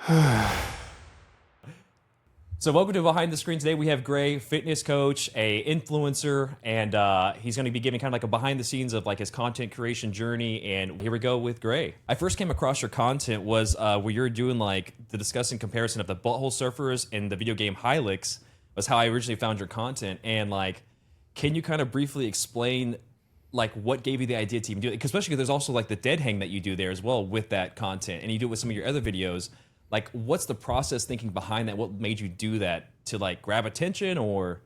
So welcome to Behind the Screen. Today we have Gray, fitness coach, a influencer, and he's going to be giving kind of like a behind the scenes of like his content creation journey. And here we go with Gray. I first came across your content was where you're doing like the discussing comparison of the Butthole Surfers and the video game Hylix was how I originally found your content. And like, can you kind of briefly explain like what gave you the idea to even do it? 'Cause especially because there's also like the dead hang that you do there as well with that content, and you do it with some of your other videos. Like, what's the process thinking behind that? What made you do that to like grab attention or?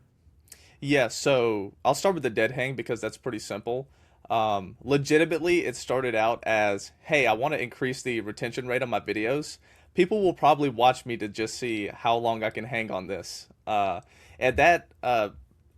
Yeah, so I'll start with the dead hang because that's pretty simple. Legitimately, it started out as, hey, I want to increase the retention rate on my videos. People will probably watch me to just see how long I can hang on this. And that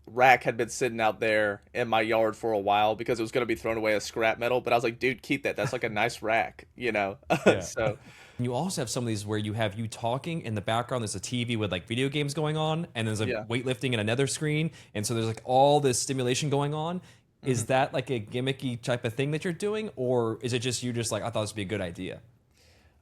rack had been sitting out there in my yard for a while because it was going to be thrown away as scrap metal. But I was like, dude, keep that. That's like a nice rack, you know? Yeah. So You also have some of these where you have you talking in the background. There's a TV with like video games going on, and there's a yeah. weightlifting in another screen, and so there's like all this stimulation going on. Is Mhm. that like a gimmicky type of thing that you're doing, or is it just you just like I thought this would be a good idea?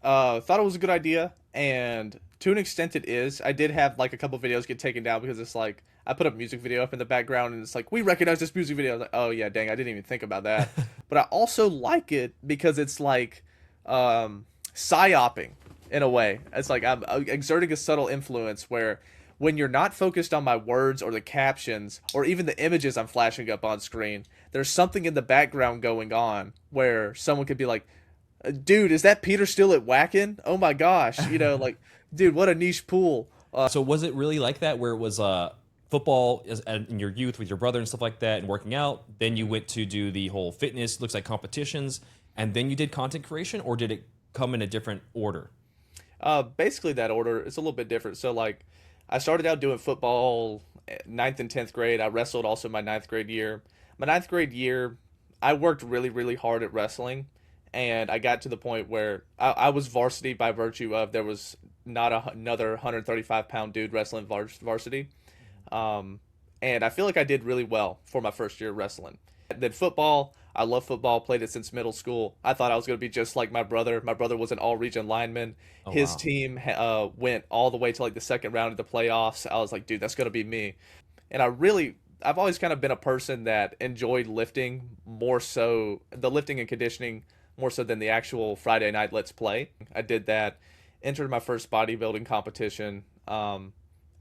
Thought it was a good idea, and to an extent it is. I did have like a couple videos get taken down because it's like I put a music video up in the background and it's like we recognize this music video. I was like, oh yeah, dang, I didn't even think about that. But I also like it because it's like psyoping in a way. It's like I'm exerting a subtle influence where when you're not focused on my words or the captions or even the images I'm flashing up on screen, there's something in the background going on where someone could be like, dude, is that Peter still at whacking? Oh my gosh, like, dude, what a niche pool. So was it really like that, where it was football in your youth with your brother and stuff like that, and working out? Then you went to do the whole fitness, looks like competitions, and then you did content creation, or did it come in a different order? Basically that order is a little bit different. So like, I started out doing football ninth and 10th grade. I wrestled also my ninth grade year. My ninth grade year, I worked really, really hard at wrestling, and I got to the point where I was varsity by virtue of there was not another 135-pound dude wrestling varsity. Um, and I feel like I did really well for my first year of wrestling. Then football, I love football, played it since middle school. I thought I was going to be just like my brother. My brother was an all-region lineman. Oh His wow. team went all the way to like the second round of the playoffs. I was like, dude, that's going to be me. And I've always kind of been a person that enjoyed lifting more so, the lifting and conditioning more so than the actual Friday night let's play. I did that, entered my first bodybuilding competition,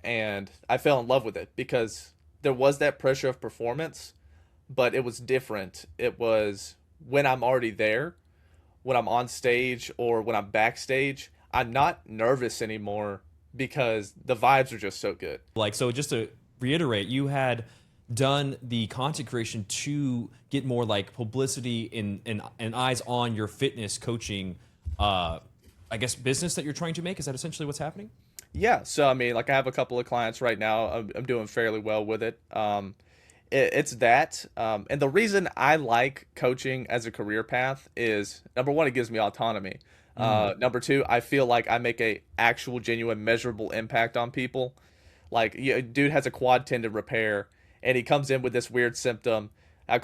and I fell in love with it because there was that pressure of performance, but it was different. It was when I'm already there, when I'm on stage or when I'm backstage, I'm not nervous anymore because the vibes are just so good. Like, so just to reiterate, you had done the content creation to get more like publicity and eyes on your fitness coaching, I guess, business that you're trying to make. Is that essentially what's happening? Yeah, so I mean, like I have a couple of clients right now. I'm doing fairly well with it. It's that, and the reason I like coaching as a career path is number one, it gives me autonomy. Mm. Number two, I feel like I make a actual, genuine, measurable impact on people. Like, yeah, dude has a quad tendon repair, and he comes in with this weird symptom.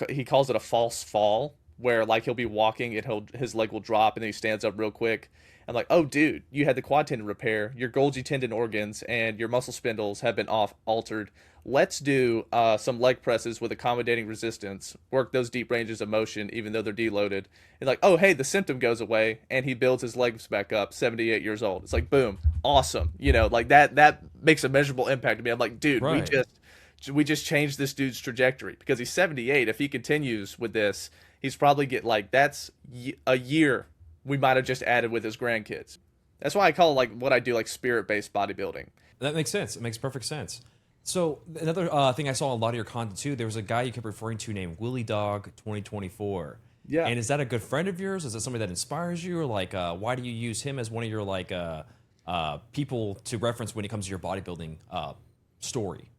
He calls it a false fall, where like he'll be walking and his leg will drop, and then he stands up real quick. I'm like, oh, dude, you had the quad tendon repair. Your Golgi tendon organs and your muscle spindles have been altered. Let's do some leg presses with accommodating resistance. Work those deep ranges of motion, even though they're deloaded. And like, oh, hey, the symptom goes away, and he builds his legs back up. 78 years old. It's like, boom, awesome. Like that. That makes a measurable impact to me. I'm like, dude, Right. we just changed this dude's trajectory because he's 78. If he continues with this, he's probably get like that's a year we might have just added with his grandkids. That's why I call it like what I do like spirit-based bodybuilding. That makes sense. It makes perfect sense. So another thing I saw a lot of your content too. There was a guy you kept referring to named Willie Dog 2024. Yeah. And is that a good friend of yours? Is it somebody that inspires you, or like why do you use him as one of your like people to reference when it comes to your bodybuilding story?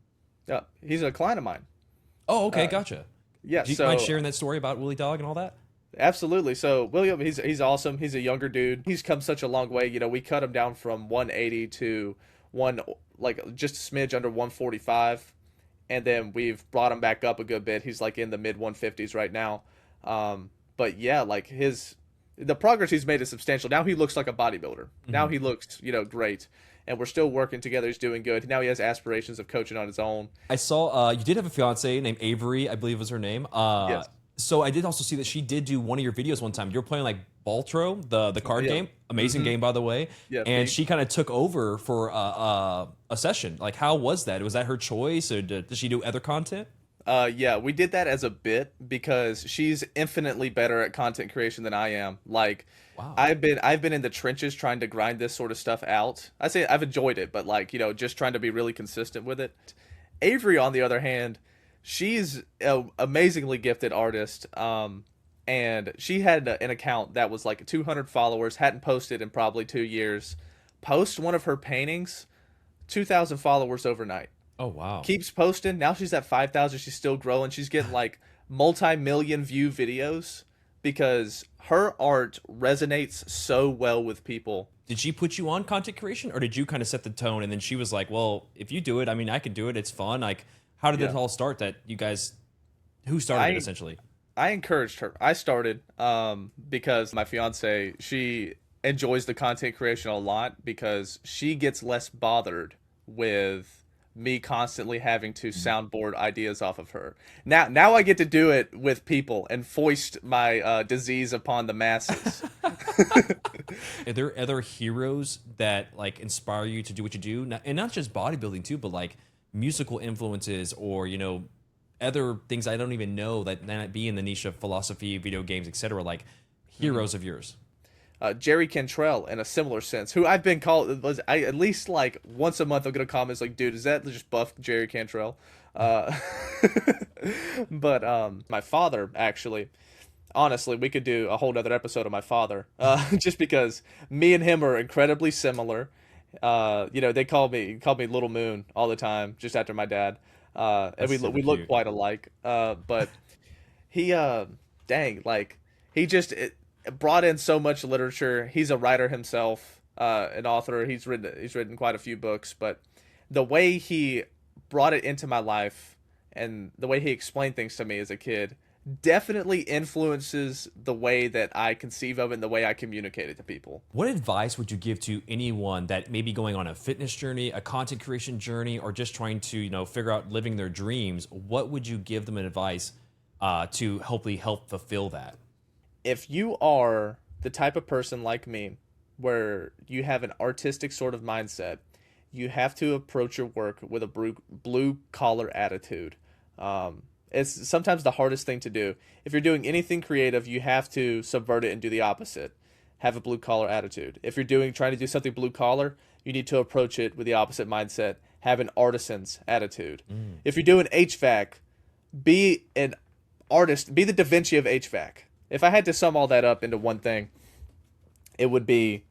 Yeah, he's a client of mine. Oh, okay, Uh, gotcha. yeah, Do you mind so sharing that story about Willie Dog and all that? absolutely. So William, he's awesome. He's a younger dude. He's come such a long way. We cut him down from 180 to one like just a smidge under 145, and then we've brought him back up a good bit. He's like in the mid 150s right now. But yeah, like the progress he's made is substantial. Now he looks like a bodybuilder. Now he looks, great. And we're still working together. He's doing good. Now he has aspirations of coaching on his own. I saw you did have a fiance named Avery, I believe was her name. Yes. So I did also see that she did do one of your videos one time. You were playing like Baltro, the card game. Amazing game, by the way. Yeah, and she kind of took over for a session. Like, how was that? Was that her choice, or did she do other content? Yeah, we did that as a bit because she's infinitely better at content creation than I am. Like, Wow. I've been in the trenches trying to grind this sort of stuff out. I say I've enjoyed it, but like, just trying to be really consistent with it. Avery, on the other hand, she's an amazingly gifted artist. And she had an account that was like 200 followers, hadn't posted in probably 2 years. Post one of her paintings, 2,000 followers overnight. Oh, wow. Keeps posting. Now she's at 5,000. She's still growing. She's getting like multi-million view videos because her art resonates so well with people. Did she put you on content creation, or did you kind of set the tone and then she was like, well, if you do it, I mean, I could do it. It's fun. Like, how did it all start that you guys, who started it essentially? I encouraged her. I started because my fiance, she enjoys the content creation a lot because she gets less bothered with me constantly having to soundboard ideas off of her. Now I get to do it with people and foist my disease upon the masses. Are there other heroes that like inspire you to do what you do, and not just bodybuilding too, but like musical influences or other things I don't even know that might be in the niche of philosophy, video games, etc. Like heroes of yours. Jerry Cantrell, in a similar sense, who I've been called, at least like once a month I'll get a comment like, dude, is that just buff Jerry Cantrell? But my father, actually, honestly, we could do a whole nother episode of my father, just because me and him are incredibly similar. They call me Little Moon all the time, just after my dad. And we look quite alike. But he, he just brought in so much literature. He's a writer himself, an author. He's written quite a few books, but the way he brought it into my life and the way he explained things to me as a kid definitely influences the way that I conceive of it and the way I communicate it to people. What advice would you give to anyone that may be going on a fitness journey, a content creation journey, or just trying to, figure out living their dreams? What would you give them advice to hopefully help fulfill that? If you are the type of person like me, where you have an artistic sort of mindset, you have to approach your work with a blue collar attitude. It's sometimes the hardest thing to do. If you're doing anything creative, you have to subvert it and do the opposite. Have a blue collar attitude. If you're trying to do something blue collar, you need to approach it with the opposite mindset. Have an artisan's attitude. If you're doing HVAC, be an artist. Be the Da Vinci of HVAC. If I had to sum all that up into one thing, it would be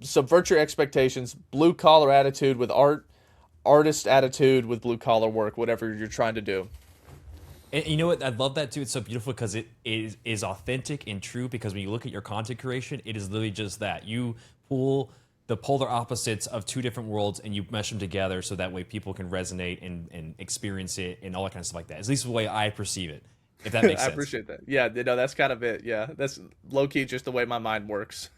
subvert your expectations, blue collar attitude with art, artist attitude with blue collar work, whatever you're trying to do. And you know what? I love that too. It's so beautiful because it is authentic and true, because when you look at your content creation, it is literally just that. You pull the polar opposites of two different worlds and you mesh them together so that way people can resonate and experience it and all that kind of stuff like that. At least the way I perceive it, if that makes sense. I appreciate that. Yeah, no, that's kind of it. Yeah, that's low-key just the way my mind works.